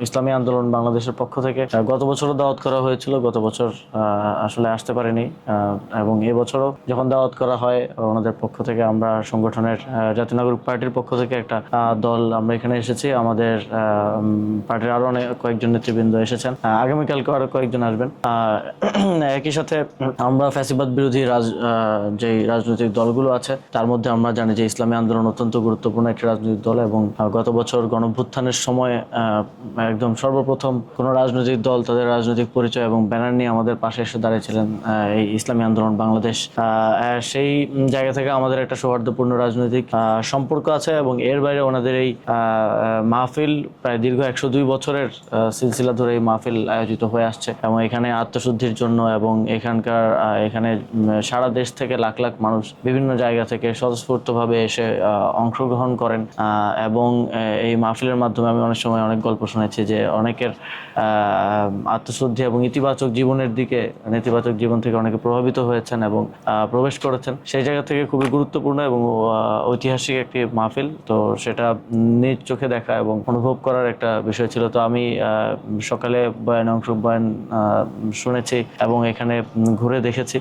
ইসলামী আন্দোলন বাংলাদেশের পক্ষ থেকে গত বছরও দাওয়াত করা হয়েছিল। গত বছর আসলে আসতে পারিনি, এবং এবছরও যখন দাওয়াত করা হয় ওনাদের পক্ষ থেকে, আমরা সংগঠনের জাতীয় নাগরিক পার্টির পক্ষ থেকে একটা দল আমরা এখানে এসেছি। আমাদের পার্টির আরো অনেক কয়েকজন নেতৃবৃন্দ এসেছেন, আগামীকালকে আরো কয়েকজন আসবেন। একই সাথে আমরা ফ্যাসিবাদ বিরোধী যে রাজনৈতিক দলগুলো আছে তার মধ্যে আমরা জানি যে ইসলামী আন্দোলন অত্যন্ত গুরুত্বপূর্ণ একটি রাজনৈতিক দল, এবং গত বছর গণঅভ্যুত্থানের সময় একদম সর্বপ্রথম কোনো রাজনৈতিক দল তাদের রাজনৈতিক পরিচয় এবং ব্যানার নিয়ে আমাদের পাশে এসে দাঁড়িয়েছিলেন এই ইসলামী আন্দোলন বাংলাদেশ। সেই জায়গা থেকে আমাদের একটা সৌহার্দ্যপূর্ণ রাজনৈতিক সম্পর্ক আছে, এবং এর বাইরে ওনাদের এই মাহফিল প্রায় দীর্ঘ 102 বছরের সিলসিলা ধরে এই মাহফিল আয়োজিত হয়ে আসছে, এবং এখানে আত্মশুদ্ধির জন্য এবং এখানে সারা দেশ থেকে লাখ লাখ মানুষ বিভিন্ন জায়গা থেকে স্বতঃস্ফূর্তভাবে এসে অংশগ্রহণ করেন। এবং এই মাহফিলের মাধ্যমে আমি অনেক সময় অনেক গল্প শুনেছি যে অনেকের আত্মশুদ্ধি এবং ইতিবাচক জীবনের দিকে, নেতিবাচক জীবন থেকে অনেকে প্রভাবিত হয়েছেন এবং প্রবেশ করেছেন। সেই জায়গা থেকে খুবই গুরুত্বপূর্ণ এবং ঐতিহাসিক একটি মাহফিল, তো সেটা নিজ চোখে দেখা এবং অনুভব করার একটা বিষয় ছিল। তো আমি সকালে বয়ান শুনেছি এবং এখানে ঘুরে দেখেছি,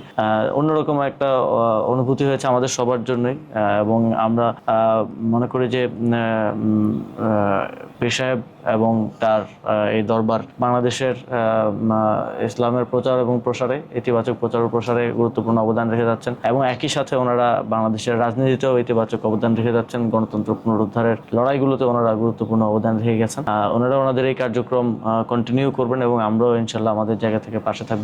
অন্যরকম একটা অনুভূতি হয়েছে আমাদের সবার জন্যই। এবং আমরা মনে করি যে পীর সাহেব এবং তার এই দরবার বাংলাদেশের ইসলামের প্রচার এবং প্রসারে, ইতিবাচক প্রচার ও প্রসারে গুরুত্বপূর্ণ অবদান রেখে যাচ্ছেন, এবং একই সাথে ওনারা বাংলাদেশের রাজনীতিতেও ইতিবাচক অবদান রেখে যাচ্ছেন। গণতন্ত্র পুনরুদ্ধারের লড়াইগুলোতে ওনারা গুরুত্বপূর্ণ অবদান রেখে গেছেন। ওনারা ওনাদের এই কার্যক্রম কন্টিনিউ করবেন এবং আমরাও ইনশাল্লাহ আমাদের জায়গা থেকে পাশে থাকবো।